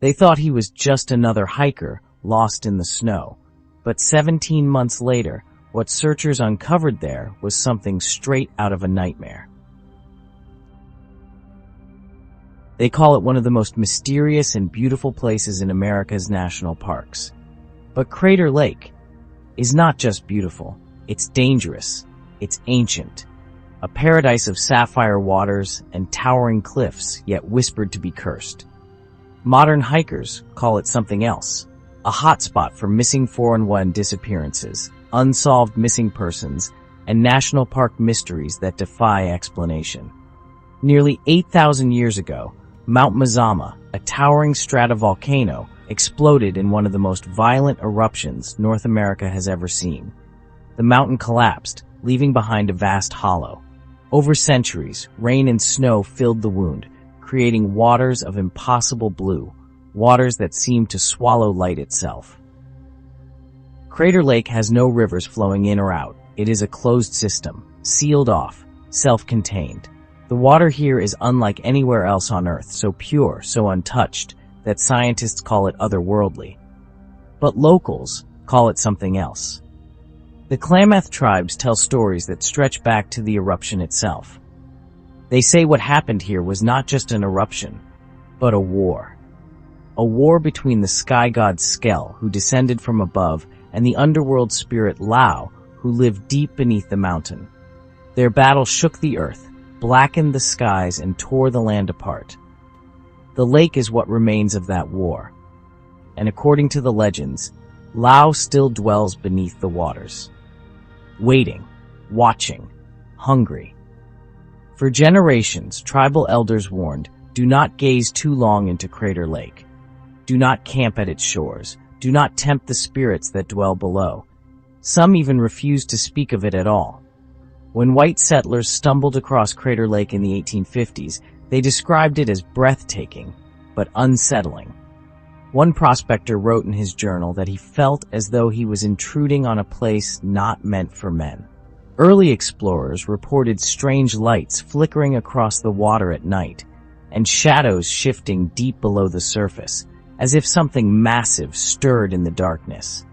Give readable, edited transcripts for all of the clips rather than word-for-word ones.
They thought he was just another hiker lost in the snow. But 17 months later, what searchers uncovered there was something straight out of a nightmare. They call it one of the most mysterious and beautiful places in America's national parks. But Crater Lake is not just beautiful, it's dangerous, it's ancient. A paradise of sapphire waters and towering cliffs, yet whispered to be cursed. Modern hikers call it something else, a hotspot for missing 411 disappearances, unsolved missing persons, and national park mysteries that defy explanation. Nearly 8,000 years ago, Mount Mazama, a towering stratovolcano, exploded in one of the most violent eruptions North America has ever seen. The mountain collapsed, leaving behind a vast hollow. Over centuries, rain and snow filled the wound, creating waters of impossible blue, waters that seemed to swallow light itself. Crater Lake has no rivers flowing in or out. It is a closed system, sealed off, self-contained. The water here is unlike anywhere else on Earth, so pure, so untouched, that scientists call it otherworldly. But locals call it something else. The Klamath tribes tell stories that stretch back to the eruption itself. They say what happened here was not just an eruption, but a war. A war between the sky god Skell, who descended from above, and the underworld spirit Lao, who lived deep beneath the mountain. Their battle shook the earth, blackened the skies, and tore the land apart. The lake is what remains of that war. And according to the legends, Lao still dwells beneath the waters. Waiting, watching, hungry. For generations, tribal elders warned, do not gaze too long into Crater Lake. Do not camp at its shores. Do not tempt the spirits that dwell below. Some even refused to speak of it at all. When white settlers stumbled across Crater Lake in the 1850s, they described it as breathtaking, but unsettling. One prospector wrote in his journal that he felt as though he was intruding on a place not meant for men. Early explorers reported strange lights flickering across the water at night, and shadows shifting deep below the surface, as if something massive stirred in the darkness.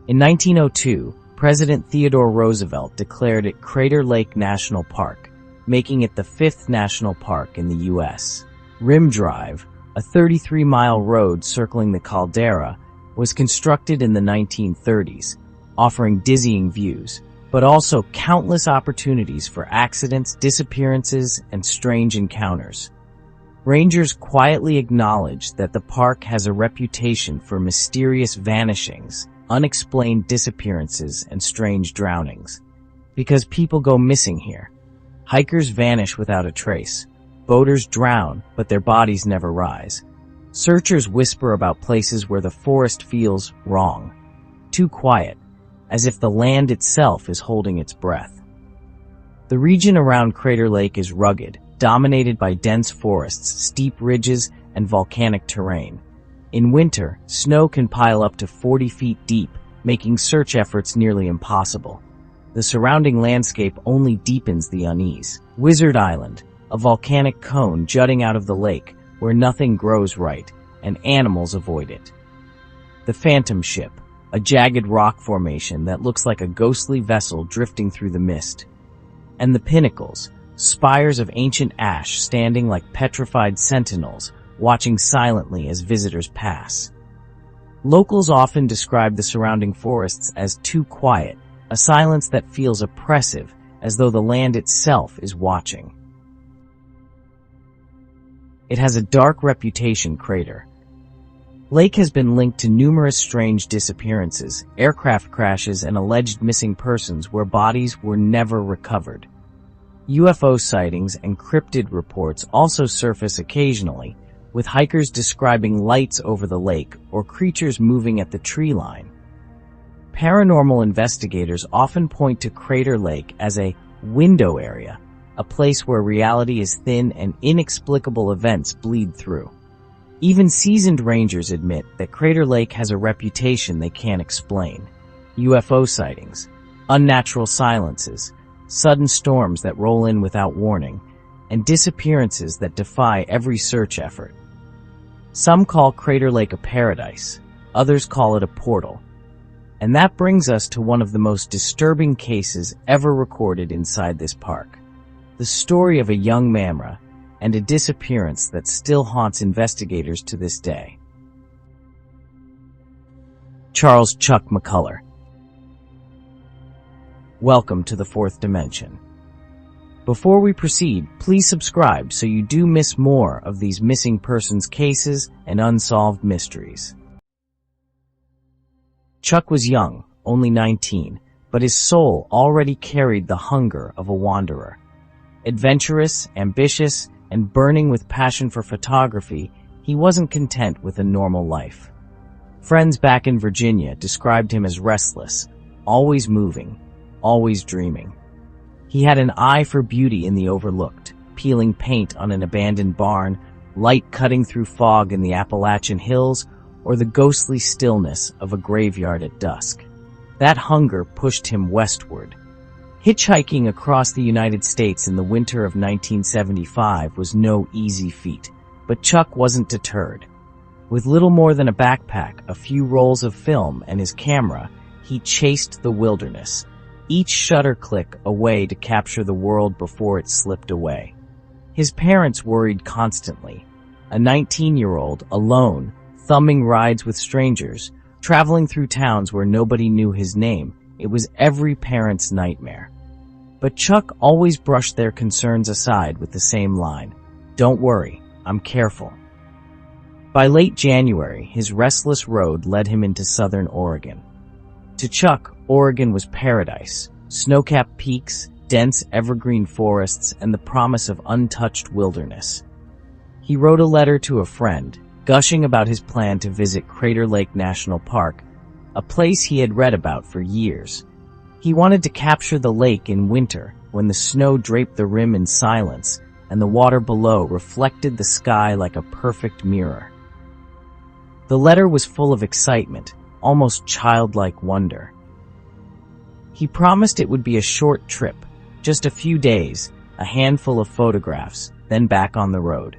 In 1902, President Theodore Roosevelt declared it Crater Lake National Park, making it the 5th national park in the U.S. Rim Drive, a 33-mile road circling the caldera, was constructed in the 1930s, offering dizzying views, but also countless opportunities for accidents, disappearances, and strange encounters. Rangers quietly acknowledge that the park has a reputation for mysterious vanishings, unexplained disappearances, and strange drownings. Because people go missing here. Hikers vanish without a trace. Boaters drown, but their bodies never rise. Searchers whisper about places where the forest feels wrong, too quiet, as if the land itself is holding its breath. The region around Crater Lake is rugged, dominated by dense forests, steep ridges, and volcanic terrain. In winter, snow can pile up to 40 feet deep, making search efforts nearly impossible. The surrounding landscape only deepens the unease. Wizard Island, a volcanic cone jutting out of the lake, where nothing grows right, and animals avoid it. The Phantom Ship, a jagged rock formation that looks like a ghostly vessel drifting through the mist. And the Pinnacles, spires of ancient ash standing like petrified sentinels, watching silently as visitors pass. Locals often describe the surrounding forests as too quiet, a silence that feels oppressive, as though the land itself is watching. It has a dark reputation, Crater Lake has been linked to numerous strange disappearances, aircraft crashes, and alleged missing persons where bodies were never recovered. UFO sightings and cryptid reports also surface occasionally, with hikers describing lights over the lake or creatures moving at the tree line. Paranormal investigators often point to Crater Lake as a window area, a place where reality is thin and inexplicable events bleed through. Even seasoned rangers admit that Crater Lake has a reputation they can't explain. UFO sightings, unnatural silences, sudden storms that roll in without warning, and disappearances that defy every search effort. Some call Crater Lake a paradise, others call it a portal. And that brings us to one of the most disturbing cases ever recorded inside this park. The story of a young mamra and a disappearance that still haunts investigators to this day. Charles Chuck McCullar. Welcome to the fourth dimension. Before we proceed, please subscribe so you do miss more of these missing persons cases and unsolved mysteries. Chuck was young, only 19, but his soul already carried the hunger of a wanderer. Adventurous, ambitious, and burning with passion for photography, he wasn't content with a normal life. Friends back in Virginia described him as restless, always moving, always dreaming. He had an eye for beauty in the overlooked, peeling paint on an abandoned barn, light cutting through fog in the Appalachian hills, or the ghostly stillness of a graveyard at dusk. That hunger pushed him westward. Hitchhiking across the United States in the winter of 1975 was no easy feat, but Chuck wasn't deterred. With little more than a backpack, a few rolls of film, and his camera, he chased the wilderness, each shutter click a way to capture the world before it slipped away. His parents worried constantly. A 19-year-old, alone, thumbing rides with strangers, traveling through towns where nobody knew his name. It was every parent's nightmare. But Chuck always brushed their concerns aside with the same line, "Don't worry, I'm careful." By late January, his restless road led him into southern Oregon. To Chuck, Oregon was paradise, snow-capped peaks, dense evergreen forests, and the promise of untouched wilderness. He wrote a letter to a friend, gushing about his plan to visit Crater Lake National Park, a place he had read about for years. He wanted to capture the lake in winter, when the snow draped the rim in silence and the water below reflected the sky like a perfect mirror. The letter was full of excitement, almost childlike wonder. He promised it would be a short trip, just a few days, a handful of photographs, then back on the road.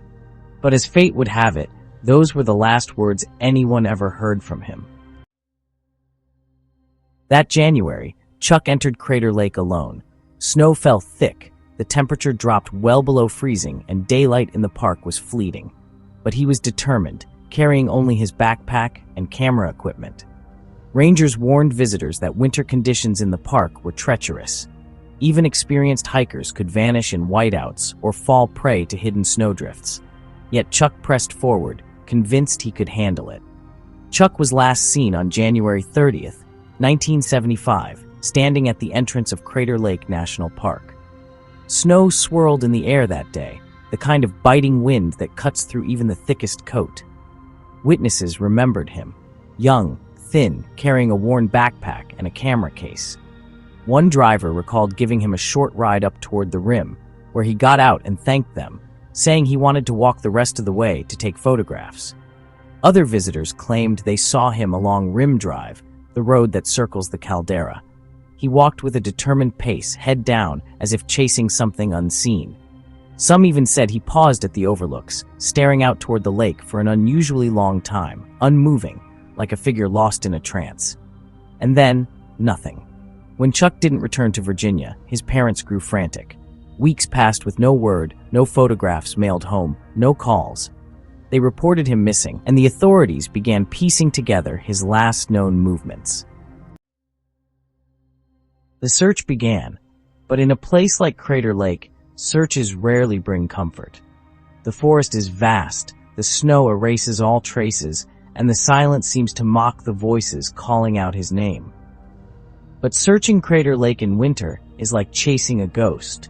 But as fate would have it, those were the last words anyone ever heard from him. That January, Chuck entered Crater Lake alone. Snow fell thick, the temperature dropped well below freezing, and daylight in the park was fleeting. But he was determined, carrying only his backpack and camera equipment. Rangers warned visitors that winter conditions in the park were treacherous. Even experienced hikers could vanish in whiteouts or fall prey to hidden snowdrifts. Yet Chuck pressed forward, convinced he could handle it. Chuck was last seen on January 30th, 1975, standing at the entrance of Crater Lake National Park. Snow swirled in the air that day, the kind of biting wind that cuts through even the thickest coat. Witnesses remembered him, young, thin, carrying a worn backpack and a camera case. One driver recalled giving him a short ride up toward the rim, where he got out and thanked them, saying he wanted to walk the rest of the way to take photographs. Other visitors claimed they saw him along Rim Drive, the road that circles the caldera. He walked with a determined pace, head down, as if chasing something unseen. Some even said he paused at the overlooks, staring out toward the lake for an unusually long time, unmoving, like a figure lost in a trance. And then, nothing. When Chuck didn't return to Virginia, his parents grew frantic. Weeks passed with no word, no photographs mailed home, no calls. They reported him missing, and the authorities began piecing together his last known movements. The search began, but in a place like Crater Lake, searches rarely bring comfort. The forest is vast, the snow erases all traces, and the silence seems to mock the voices calling out his name. But searching Crater Lake in winter is like chasing a ghost.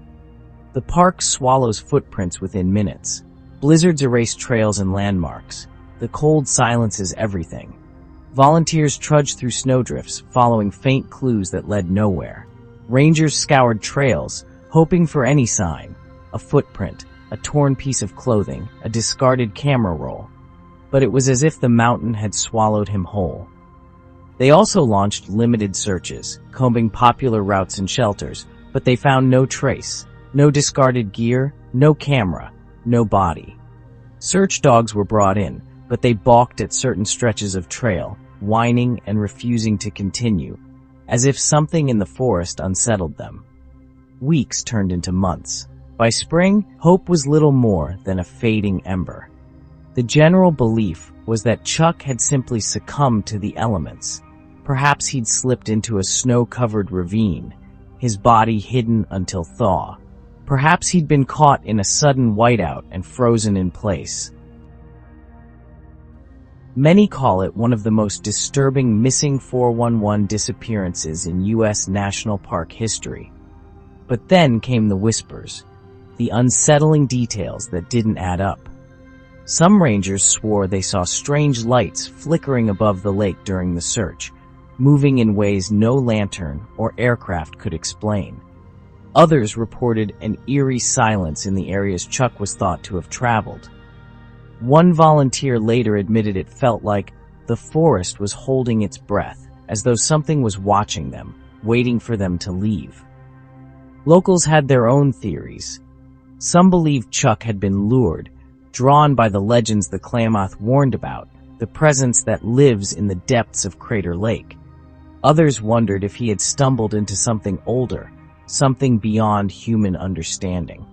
The park swallows footprints within minutes. Blizzards erase trails and landmarks. The cold silences everything. Volunteers trudged through snowdrifts, following faint clues that led nowhere. Rangers scoured trails, hoping for any sign, a footprint, a torn piece of clothing, a discarded camera roll. But it was as if the mountain had swallowed him whole. They also launched limited searches, combing popular routes and shelters, but they found no trace, no discarded gear, No camera, no body. Search dogs were brought in, but they balked at certain stretches of trail, whining and refusing to continue, as if something in the forest unsettled them. Weeks turned into months. By spring, hope was little more than a fading ember. The general belief was that Chuck had simply succumbed to the elements. Perhaps he'd slipped into a snow-covered ravine, his body hidden until thaw. Perhaps he'd been caught in a sudden whiteout and frozen in place. Many call it one of the most disturbing missing 411 disappearances in U.S. national park history. But then came the whispers, the unsettling details that didn't add up. Some rangers swore they saw strange lights flickering above the lake during the search, moving in ways no lantern or aircraft could explain. Others reported an eerie silence in the areas Chuck was thought to have traveled. One volunteer later admitted it felt like the forest was holding its breath, as though something was watching them, waiting for them to leave. Locals had their own theories. Some believed Chuck had been lured, drawn by the legends the Klamath warned about, the presence that lives in the depths of Crater Lake. Others wondered if he had stumbled into something older, something beyond human understanding.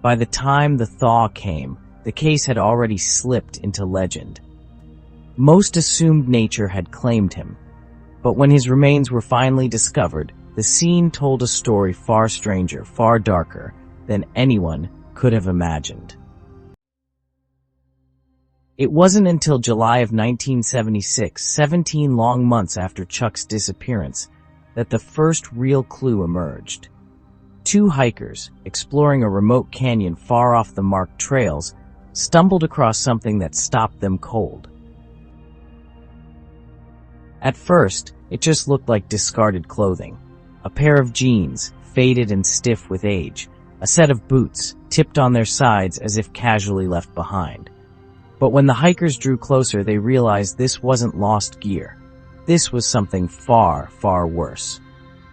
By the time the thaw came, the case had already slipped into legend. Most assumed nature had claimed him, but when his remains were finally discovered, the scene told a story far stranger, far darker than anyone could have imagined. It wasn't until July of 1976, 17 long months after Chuck's disappearance, that the first real clue emerged. Two hikers, exploring a remote canyon far off the marked trails, stumbled across something that stopped them cold. At first, it just looked like discarded clothing. A pair of jeans, faded and stiff with age, a set of boots, tipped on their sides as if casually left behind. But when the hikers drew closer, they realized this wasn't lost gear. This was something far, far worse.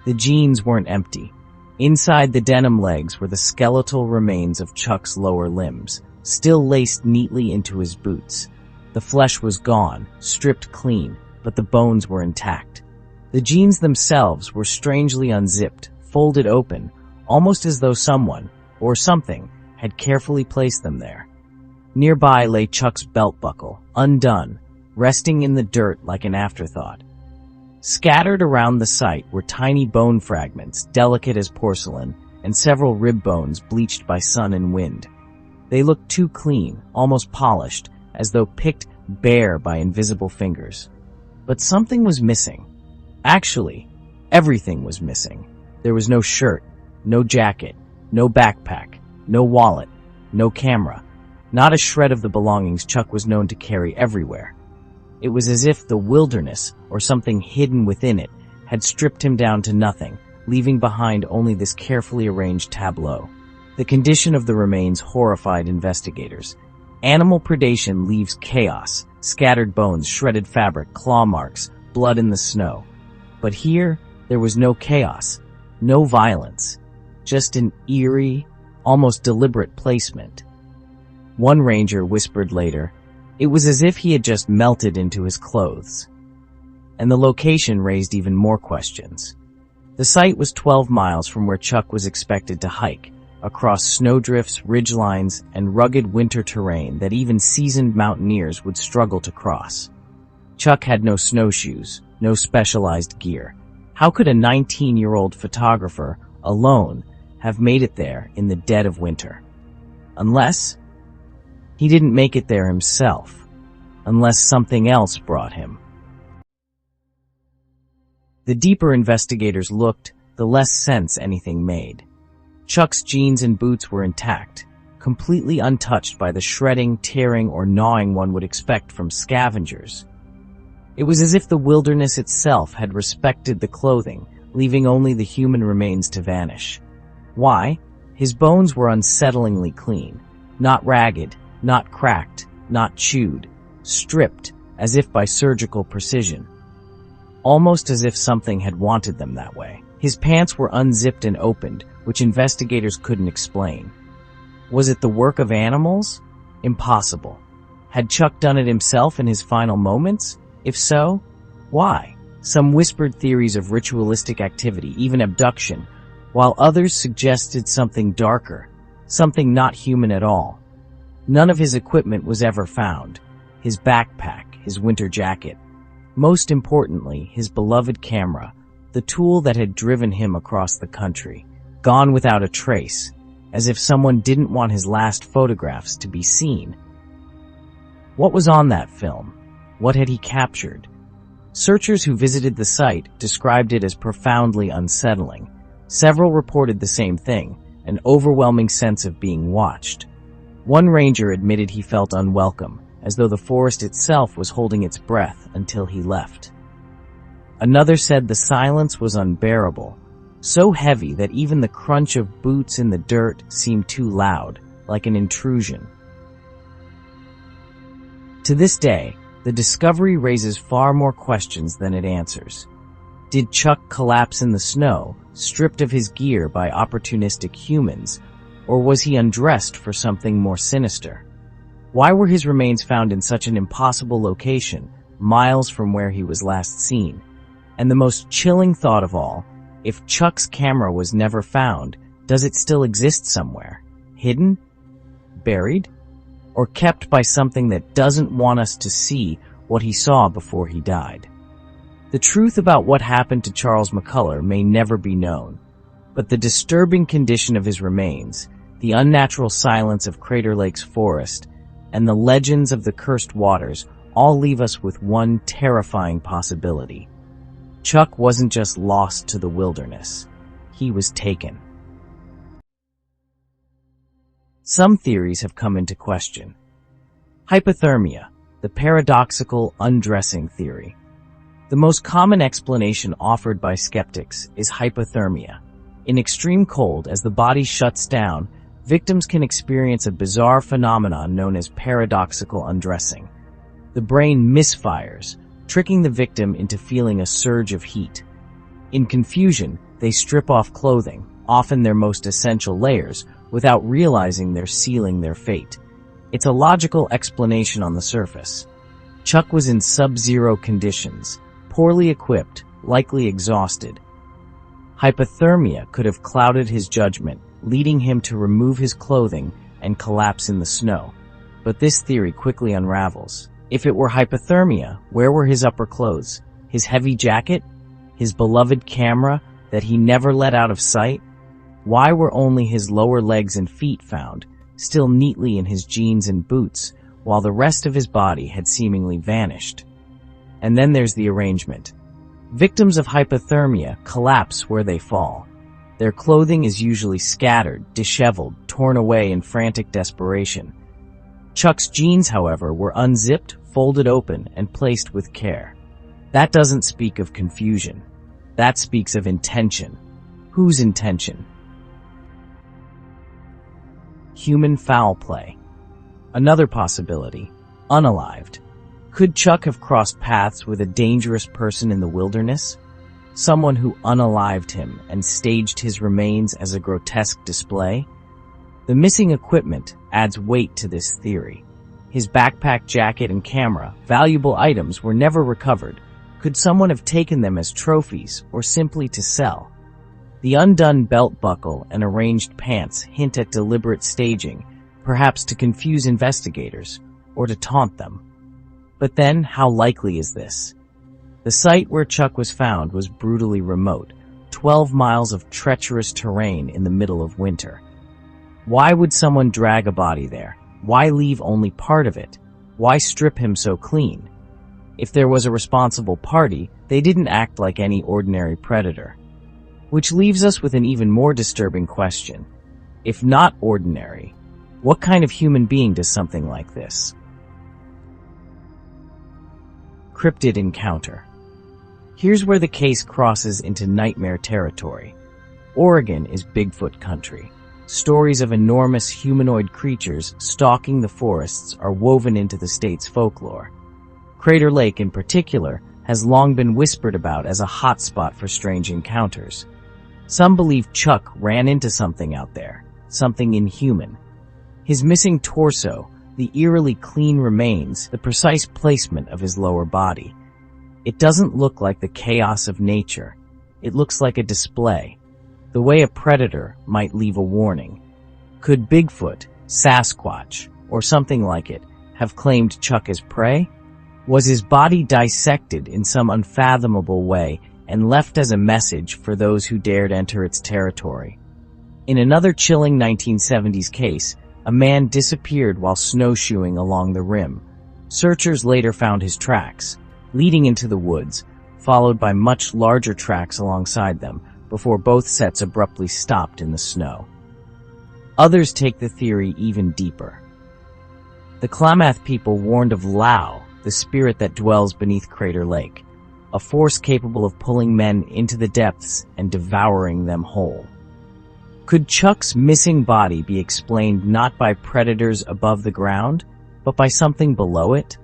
The jeans weren't empty. Inside the denim legs were the skeletal remains of Chuck's lower limbs, still laced neatly into his boots. The flesh was gone, stripped clean, but the bones were intact. The jeans themselves were strangely unzipped, folded open, almost as though someone, or something, had carefully placed them there. Nearby lay Chuck's belt buckle, undone, resting in the dirt like an afterthought. Scattered around the site were tiny bone fragments, delicate as porcelain, and several rib bones bleached by sun and wind. They looked too clean, almost polished, as though picked bare by invisible fingers. But something was missing. Actually, everything was missing. There was no shirt, no jacket, no backpack, no wallet, no camera. Not a shred of the belongings Chuck was known to carry everywhere. It was as if the wilderness, or something hidden within it, had stripped him down to nothing, leaving behind only this carefully arranged tableau. The condition of the remains horrified investigators. Animal predation leaves chaos, scattered bones, shredded fabric, claw marks, blood in the snow. But here, there was no chaos, no violence, just an eerie, almost deliberate placement. One ranger whispered later, it was as if he had just melted into his clothes. And the location raised even more questions. The site was 12 miles from where Chuck was expected to hike, across snowdrifts, ridgelines, and rugged winter terrain that even seasoned mountaineers would struggle to cross. Chuck had no snowshoes, no specialized gear. How could a 19-year-old photographer, alone, have made it there in the dead of winter? Unless he didn't make it there himself, unless something else brought him. The deeper investigators looked, the less sense anything made. Chuck's jeans and boots were intact, completely untouched by the shredding, tearing, or gnawing one would expect from scavengers. It was as if the wilderness itself had respected the clothing, leaving only the human remains to vanish. Why? His bones were unsettlingly clean, not ragged, not cracked, not chewed, stripped as if by surgical precision. Almost as if something had wanted them that way. His pants were unzipped and opened, which investigators couldn't explain. Was it the work of animals? Impossible. Had Chuck done it himself in his final moments? If so, why? Some whispered theories of ritualistic activity, even abduction, while others suggested something darker, something not human at all. None of his equipment was ever found. His backpack, his winter jacket. Most importantly, his beloved camera, the tool that had driven him across the country, gone without a trace, as if someone didn't want his last photographs to be seen. What was on that film? What had he captured? Searchers who visited the site described it as profoundly unsettling. Several reported the same thing, an overwhelming sense of being watched. One ranger admitted he felt unwelcome, as though the forest itself was holding its breath until he left. Another said the silence was unbearable, so heavy that even the crunch of boots in the dirt seemed too loud, like an intrusion. To this day, the discovery raises far more questions than it answers. Did Chuck collapse in the snow, stripped of his gear by opportunistic humans, or was he undressed for something more sinister? Why were his remains found in such an impossible location, miles from where he was last seen? And the most chilling thought of all, if Chuck's camera was never found, does it still exist somewhere? Hidden? Buried? Or kept by something that doesn't want us to see what he saw before he died? The truth about what happened to Charles McCullar may never be known, but the disturbing condition of his remains, the unnatural silence of Crater Lake's forest, and the legends of the cursed waters all leave us with one terrifying possibility. Chuck wasn't just lost to the wilderness. He was taken. Some theories have come into question. Hypothermia, the paradoxical undressing theory. The most common explanation offered by skeptics is hypothermia. In extreme cold, as the body shuts down, victims can experience a bizarre phenomenon known as paradoxical undressing. The brain misfires, tricking the victim into feeling a surge of heat. In confusion, they strip off clothing, often their most essential layers, without realizing they're sealing their fate. It's a logical explanation on the surface. Chuck was in sub-zero conditions, poorly equipped, likely exhausted. Hypothermia could have clouded his judgment, leading him to remove his clothing and collapse in the snow. But this theory quickly unravels. If it were hypothermia, where were his upper clothes? His heavy jacket? His beloved camera that he never let out of sight? Why were only his lower legs and feet found, still neatly in his jeans and boots, while the rest of his body had seemingly vanished? And then there's the arrangement. Victims of hypothermia collapse where they fall. Their clothing is usually scattered, disheveled, torn away in frantic desperation. Chuck's jeans, however, were unzipped, folded open, and placed with care. That doesn't speak of confusion. That speaks of intention. Whose intention? Human foul play. Another possibility, unalived. Could Chuck have crossed paths with a dangerous person in the wilderness? Someone who unalived him and staged his remains as a grotesque display? The missing equipment adds weight to this theory. His backpack, jacket, and camera, valuable items, were never recovered. Could someone have taken them as trophies or simply to sell? The undone belt buckle and arranged pants hint at deliberate staging, perhaps to confuse investigators or to taunt them. But then, how likely is this? The site where Chuck was found was brutally remote, 12 miles of treacherous terrain in the middle of winter. Why would someone drag a body there? Why leave only part of it? Why strip him so clean? If there was a responsible party, they didn't act like any ordinary predator. Which leaves us with an even more disturbing question. If not ordinary, what kind of human being does something like this? Cryptid encounter. Here's where the case crosses into nightmare territory. Oregon is Bigfoot country. Stories of enormous humanoid creatures stalking the forests are woven into the state's folklore. Crater Lake, in particular, has long been whispered about as a hotspot for strange encounters. Some believe Chuck ran into something out there, something inhuman. His missing torso, the eerily clean remains, the precise placement of his lower body. It doesn't look like the chaos of nature. It looks like a display, the way a predator might leave a warning. Could Bigfoot, Sasquatch, or something like it have claimed Chuck as prey? Was his body dissected in some unfathomable way and left as a message for those who dared enter its territory? In another chilling 1970s case, a man disappeared while snowshoeing along the rim. Searchers later found his tracks, leading into the woods, followed by much larger tracks alongside them, before both sets abruptly stopped in the snow. Others take the theory even deeper. The Klamath people warned of Lao, the spirit that dwells beneath Crater Lake, a force capable of pulling men into the depths and devouring them whole. Could Chuck's missing body be explained not by predators above the ground, but by something below it?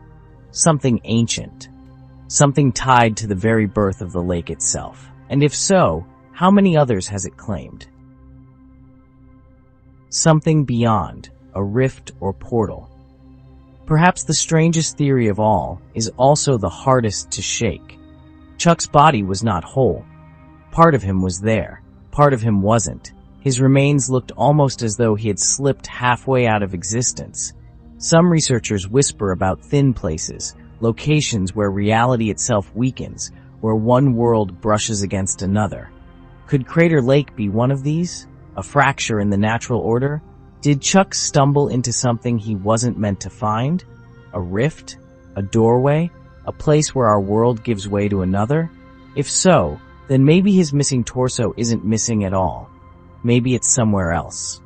Something ancient. Something tied to the very birth of the lake itself. And if so, how many others has it claimed? Something beyond, a rift or portal. Perhaps the strangest theory of all is also the hardest to shake. Chuck's body was not whole. Part of him was there. Part of him wasn't. His remains looked almost as though he had slipped halfway out of existence. Some researchers whisper about thin places, locations where reality itself weakens, where one world brushes against another. Could Crater Lake be one of these? A fracture in the natural order? Did Chuck stumble into something he wasn't meant to find? A rift? A doorway? A place where our world gives way to another? If so, then maybe his missing torso isn't missing at all. Maybe it's somewhere else,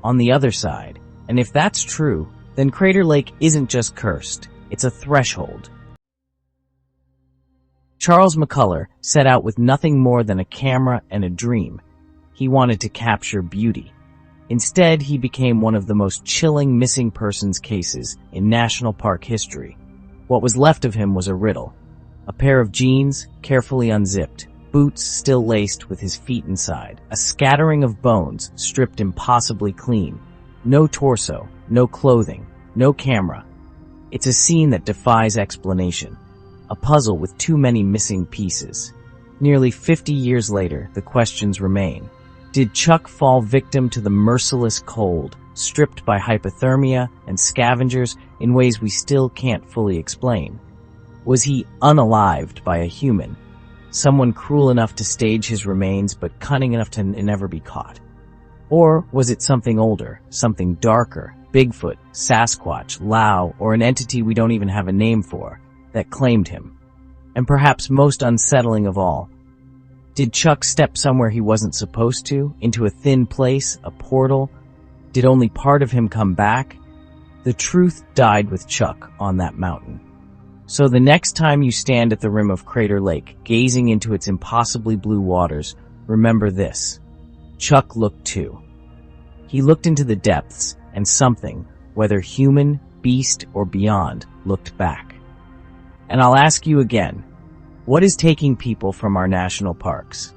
on the other side. And if that's true, then Crater Lake isn't just cursed, it's a threshold. Charles McCullar set out with nothing more than a camera and a dream. He wanted to capture beauty. Instead, he became one of the most chilling missing persons cases in national park history. What was left of him was a riddle. A pair of jeans, carefully unzipped, boots still laced with his feet inside, a scattering of bones stripped impossibly clean. No torso, no clothing, no camera. It's a scene that defies explanation, a puzzle with too many missing pieces. Nearly 50 years later, the questions remain. Did Chuck fall victim to the merciless cold, stripped by hypothermia and scavengers in ways we still can't fully explain? Was he unalived by a human, someone cruel enough to stage his remains but cunning enough to never be caught? Or was it something older, something darker, Bigfoot, Sasquatch, Lao, or an entity we don't even have a name for, that claimed him? And perhaps most unsettling of all, did Chuck step somewhere he wasn't supposed to, into a thin place, a portal? Did only part of him come back? The truth died with Chuck on that mountain. So the next time you stand at the rim of Crater Lake, gazing into its impossibly blue waters, remember this. Chuck looked too. He looked into the depths, and something, whether human, beast, or beyond, looked back. And I'll ask you again, what is taking people from our national parks?